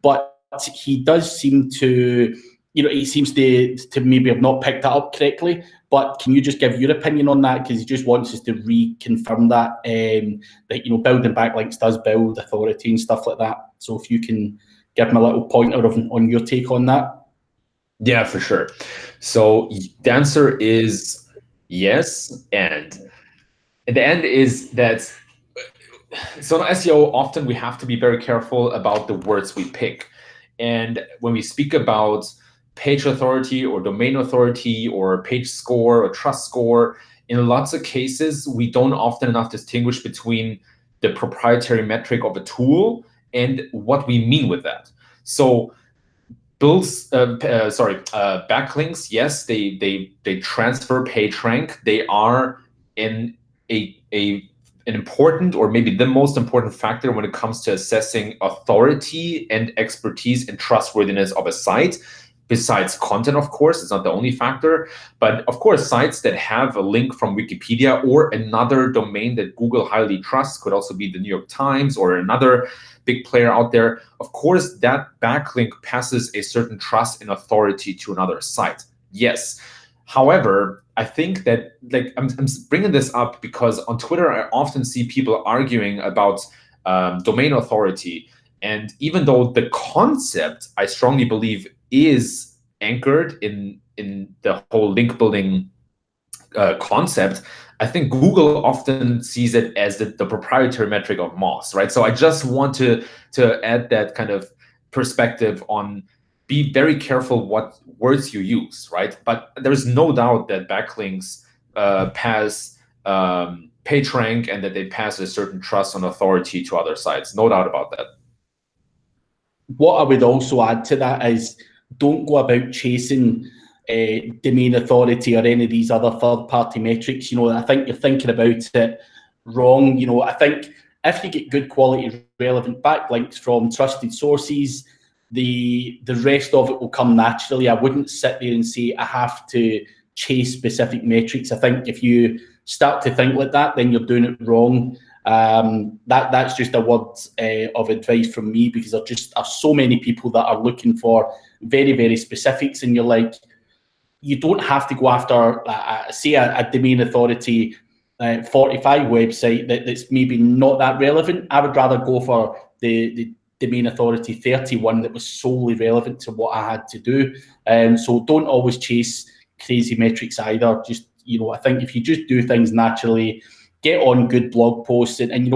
But he does seem to, he seems to maybe have not picked that up correctly. But can you just give your opinion on that? Because he just wants us to reconfirm that, that building backlinks does build authority and stuff like that. So if you can give him a little pointer on your take on that. Yeah, for sure. So the answer is yes, and the end is that, so in SEO, often we have to be very careful about the words we pick. And when we speak about page authority or domain authority or page score or trust score, in lots of cases, we don't often enough distinguish between the proprietary metric of a tool and what we mean with that. So backlinks, yes, they transfer page rank. They are in an important, or maybe the most important factor when it comes to assessing authority and expertise and trustworthiness of a site. Besides content, of course, it's not the only factor, but of course, sites that have a link from Wikipedia or another domain that Google highly trusts, could also be the New York Times or another big player out there. Of course, that backlink passes a certain trust and authority to another site. Yes. However, I think that, like, I'm bringing this up because on Twitter, I often see people arguing about domain authority. And even though the concept, I strongly believe, is anchored in the whole link building concept, I think Google often sees it as the proprietary metric of Moz, right? So I just want to add that kind of perspective on, be very careful what words you use, right? But there's no doubt that backlinks pass PageRank and that they pass a certain trust and authority to other sites. No doubt about that. What I would also add to that is, don't go about chasing domain authority or any of these other third-party metrics. I think you're thinking about it wrong. I think if you get good quality, relevant backlinks from trusted sources, the rest of it will come naturally. I wouldn't sit there and say I have to chase specific metrics. I think if you start to think like that, then you're doing it wrong. That's just a word of advice from me, because there just are so many people that are looking for very, very specifics, and you're like, you don't have to go after, say, a domain authority 45 website that's maybe not that relevant. I would rather go for the domain authority 31 that was solely relevant to what I had to do. So don't always chase crazy metrics either. Just, I think if you just do things naturally, get on good blog posts, and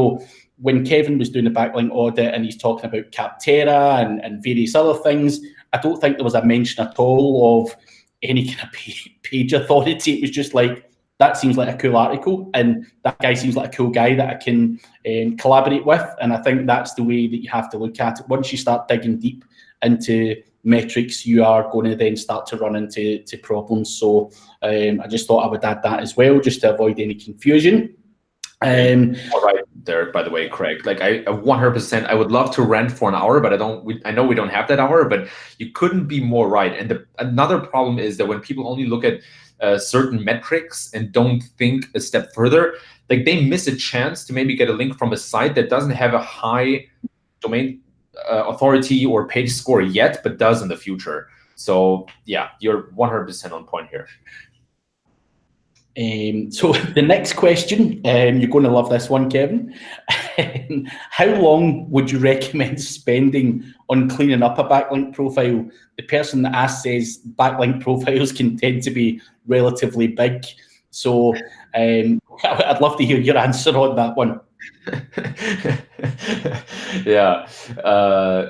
when Kevin was doing the backlink audit and he's talking about Capterra and various other things, I don't think there was a mention at all of any kind of page authority. It was just like, that seems like a cool article, and that guy seems like a cool guy that I can collaborate with. And I think that's the way that you have to look at it. Once you start digging deep into metrics, you are going to then start to run into problems. So I just thought I would add that as well, just to avoid any confusion. All right there, by the way, Craig. Like, I 100%, I would love to rant for an hour, but I know we don't have that hour, but you couldn't be more right. And another problem is that when people only look at certain metrics and don't think a step further, like they miss a chance to maybe get a link from a site that doesn't have a high domain authority or page score yet, but does in the future. So yeah, you're 100% on point here. So the next question, you're going to love this one, Kevin. How long would you recommend spending on cleaning up a backlink profile? The person that asked says backlink profiles can tend to be relatively big. So I'd love to hear your answer on that one. Yeah.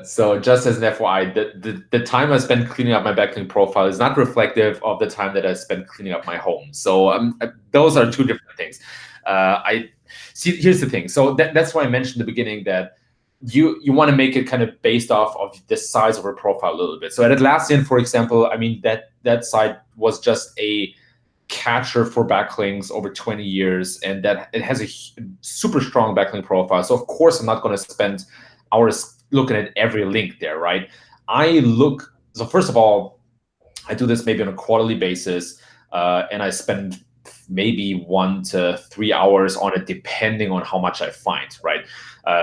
So just as an FYI, the time I spent cleaning up my backlink profile is not reflective of the time that I spent cleaning up my home. So those are two different things. I see. Here's the thing. So that's why I mentioned in the beginning that you want to make it kind of based off of the size of your profile a little bit. So at Atlassian, for example, I mean that site was just a catcher for backlinks over 20 years, and that it has a super strong backlink profile. So of course I'm not going to spend hours looking at every link there, right? So first of all, I do this maybe on a quarterly basis, and I spend maybe 1 to 3 hours on it, depending on how much I find, right?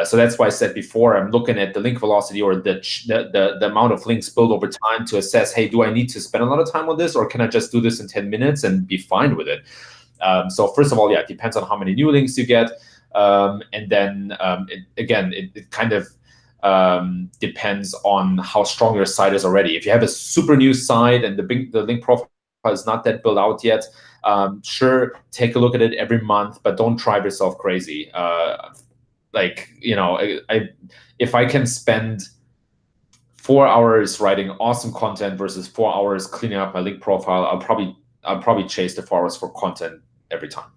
So that's why I said before, I'm looking at the link velocity or the amount of links built over time to assess, hey, do I need to spend a lot of time on this, or can I just do this in 10 minutes and be fine with it? So first of all, yeah, it depends on how many new links you get. And then it kind of depends on how strong your site is already. If you have a super new site and the link profile is not that built out yet, sure, take a look at it every month, but don't drive yourself crazy. If I can spend 4 hours writing awesome content versus 4 hours cleaning up my link profile, I'll probably chase the 4 hours for content every time.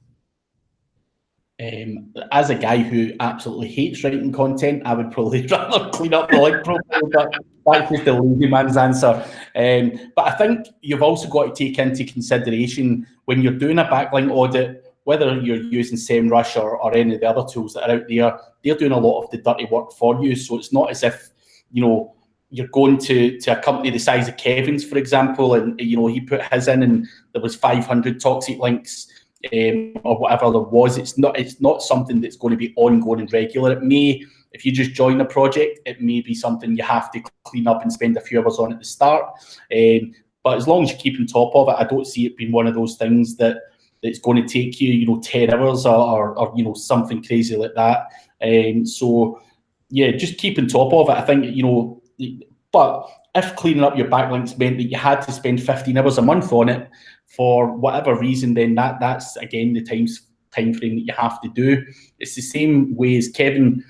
As a guy who absolutely hates writing content, I would probably rather clean up the link profile, but that's just the lazy man's answer. But I think you've also got to take into consideration when you're doing a backlink audit, whether you're using SEMrush or any of the other tools that are out there, they're doing a lot of the dirty work for you. So it's not as if, you're going to a company the size of Kevin's, for example, and, he put his in and there was 500 toxic links or whatever there was. It's not something that's going to be ongoing and regular. It may, if you just join a project, it may be something you have to clean up and spend a few hours on at the start. But as long as you keep on top of it, I don't see it being one of those things that's going to take you, 10 hours or something crazy like that. So yeah, just keep on top of it. I think, but if cleaning up your backlinks meant that you had to spend 15 hours a month on it for whatever reason, then that's again the time frame that you have to do. It's the same way as Kevin,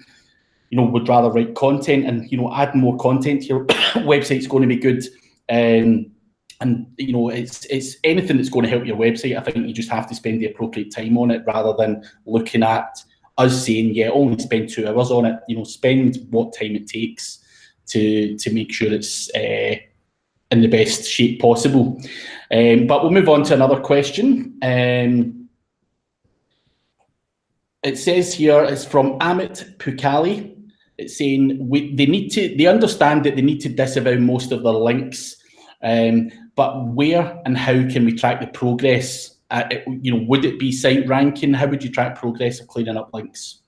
would rather write content and, adding more content to your website's going to be good. And it's anything that's going to help your website. I think you just have to spend the appropriate time on it rather than looking at us saying, yeah, only spend 2 hours on it. Spend what time it takes to make sure it's in the best shape possible. But we'll move on to another question. It says here, it's from Amit Pukali. It's saying they understand that they need to disavow most of their links, but where and how can we track the progress? Would it be site ranking? How would you track progress of cleaning up links?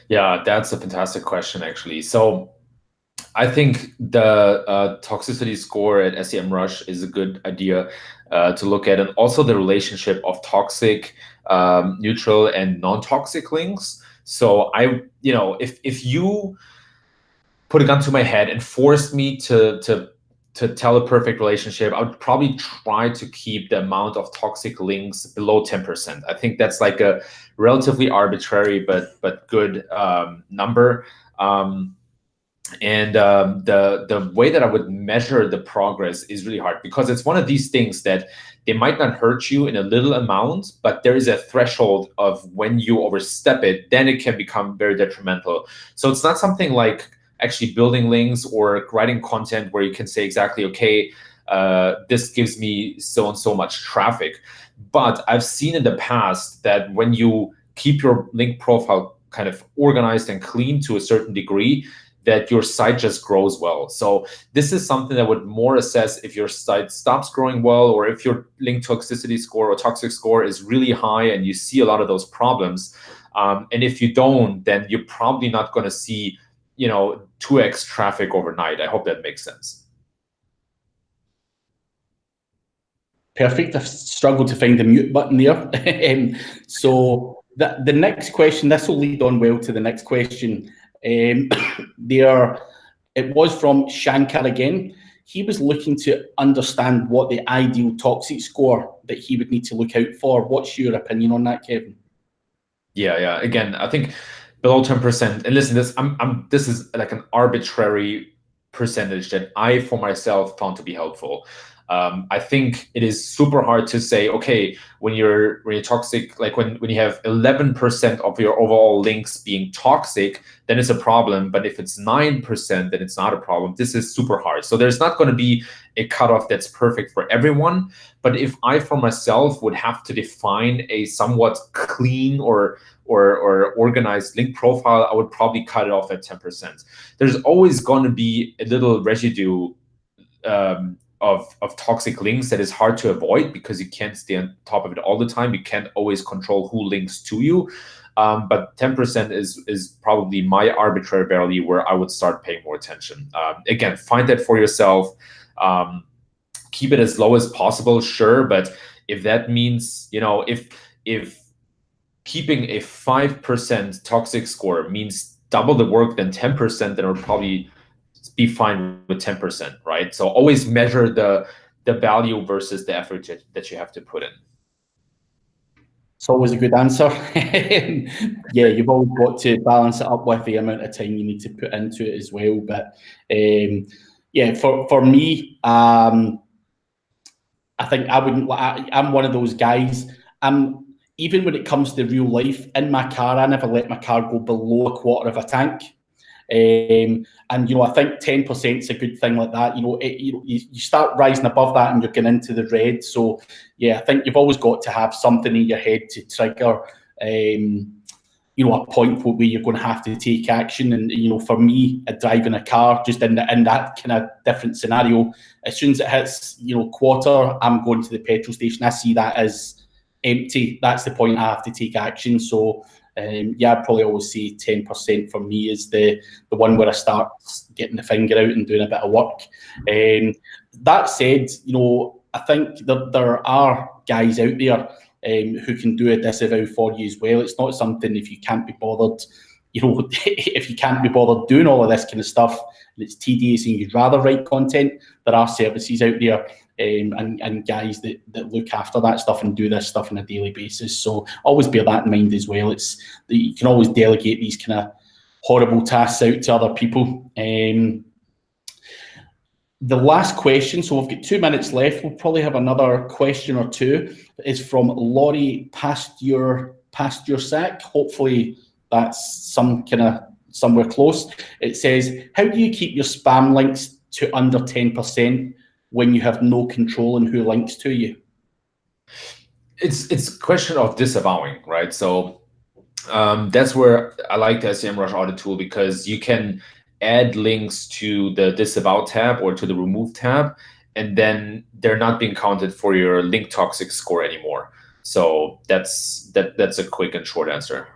Yeah, that's a fantastic question, actually. So I think the toxicity score at SEMrush is a good idea to look at, and also the relationship of toxic, neutral, and non-toxic links. So if you put a gun to my head and forced me to tell a perfect relationship, I would probably try to keep the amount of toxic links below 10%. I think that's like a relatively arbitrary but good number. And the way that I would measure the progress is really hard, because it's one of these things that they might not hurt you in a little amount, but there is a threshold of when you overstep it, then it can become very detrimental. So it's not something like actually building links or writing content where you can say exactly, okay, this gives me so and so much traffic. But I've seen in the past that when you keep your link profile kind of organized and clean to a certain degree, that your site just grows well. So this is something that would more assess if your site stops growing well, or if your link toxicity score or toxic score is really high and you see a lot of those problems. And if you don't, then you're probably not going to see, 2x traffic overnight. I hope that makes sense. Perfect. I've struggled to find the mute button there. So the next question, this will lead on well to the next question. It was from Shankar again. He was looking to understand what the ideal toxic score that he would need to look out for. What's your opinion on that, Kevin? Yeah. Again, I think below 10%. And listen, this is like an arbitrary percentage that I, for myself, found to be helpful. I think it is super hard to say, okay, when you're toxic, like when you have 11% of your overall links being toxic, then it's a problem. But if it's 9%, then it's not a problem. This is super hard. So there's not going to be a cutoff that's perfect for everyone. But if I, for myself, would have to define a somewhat clean or organized link profile, I would probably cut it off at 10%. There's always going to be a little residue of toxic links that is hard to avoid, because you can't stay on top of it all the time. You can't always control who links to you. But 10% is probably my arbitrary value where I would start paying more attention. Again, find that for yourself. Keep it as low as possible, sure. But if that means, if keeping a 5% toxic score means double the work than 10%, then it would probably be fine with 10%, right? So always measure the value versus the effort that you have to put in. It's always a good answer. Yeah, you've always got to balance it up with the amount of time you need to put into it as well. But yeah, for me, I think I'm one of those guys. Even when it comes to real life, in my car, I never let my car go below a quarter of a tank. And I think 10% is a good thing like that. You start rising above that and you're getting into the red. So yeah, I think you've always got to have something in your head to trigger a point where you're going to have to take action. And for me, driving a car, just in that kind of different scenario, as soon as it hits quarter, I'm going to the petrol station. I see that as empty. That's the point I have to take action. So yeah, I'd probably always say 10% for me is the one where I start getting the finger out and doing a bit of work. That said, I think there are guys out there who can do a disavow for you as well. It's not something, if you can't be bothered, if you can't be bothered doing all of this kind of stuff, and it's tedious and you'd rather write content, there are services out there and guys that look after that stuff and do this stuff on a daily basis. So always bear that in mind as well. You can always delegate these kind of horrible tasks out to other people. The last question, so we've got 2 minutes left. We'll probably have another question or two. Is from Laurie Pastursak. Hopefully that's somewhere close. It says, how do you keep your spam links to under 10% when you have no control on who links to you? It's a question of disavowing, right? So that's where I like the SEMrush audit tool, because you can add links to the disavow tab or to the remove tab, and then they're not being counted for your link toxic score anymore. So that's a quick and short answer.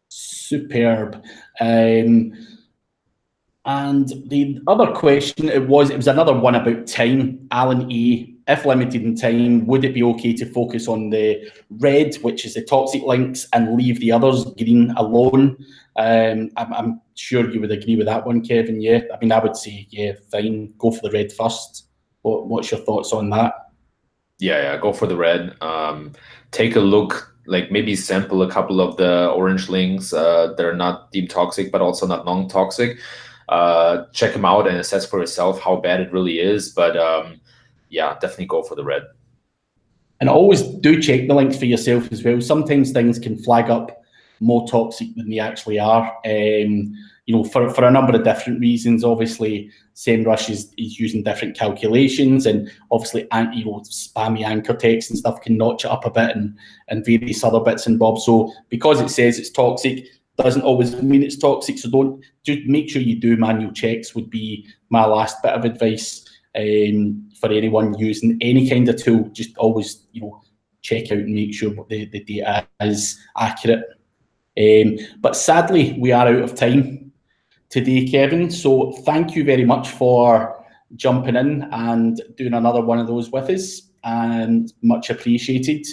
Superb. And the other question, it was another one about time. Alan A. If limited in time, would it be okay to focus on the red, which is the toxic links, and leave the others green alone? I'm sure you would agree with that one, Kevin. Yeah, I mean, I would say, yeah, fine. Go for the red first. What's your thoughts on that? Yeah, go for the red. Take a look, like maybe sample a couple of the orange links that are not deemed toxic, but also not non-toxic. Check them out and assess for yourself how bad it really is. But yeah, definitely go for the red. And always do check the links for yourself as well. Sometimes things can flag up more toxic than they actually are. For a number of different reasons. Obviously, SEMrush is using different calculations, and obviously, spammy anchor text and stuff can notch it up a bit, and various other bits and bobs. So because it says it's toxic, doesn't always mean it's toxic. So don't, just make sure you do manual checks would be my last bit of advice for anyone using any kind of tool. Just always, check out and make sure the data is accurate. But sadly, we are out of time today, Kevin. So thank you very much for jumping in and doing another one of those with us, and much appreciated.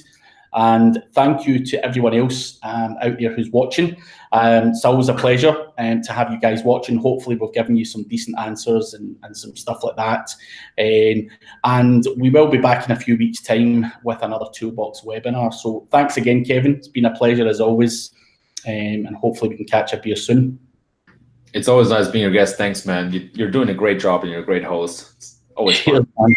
And thank you to everyone else out there who's watching. It's always a pleasure to have you guys watching. Hopefully we've given you some decent answers and some stuff like that. And we will be back in a few weeks' time with another Toolbox webinar. So thanks again, Kevin. It's been a pleasure as always. And hopefully we can catch up here soon. It's always nice being your guest. Thanks, man. You're doing a great job and you're a great host. It's always fun. Cheers, man.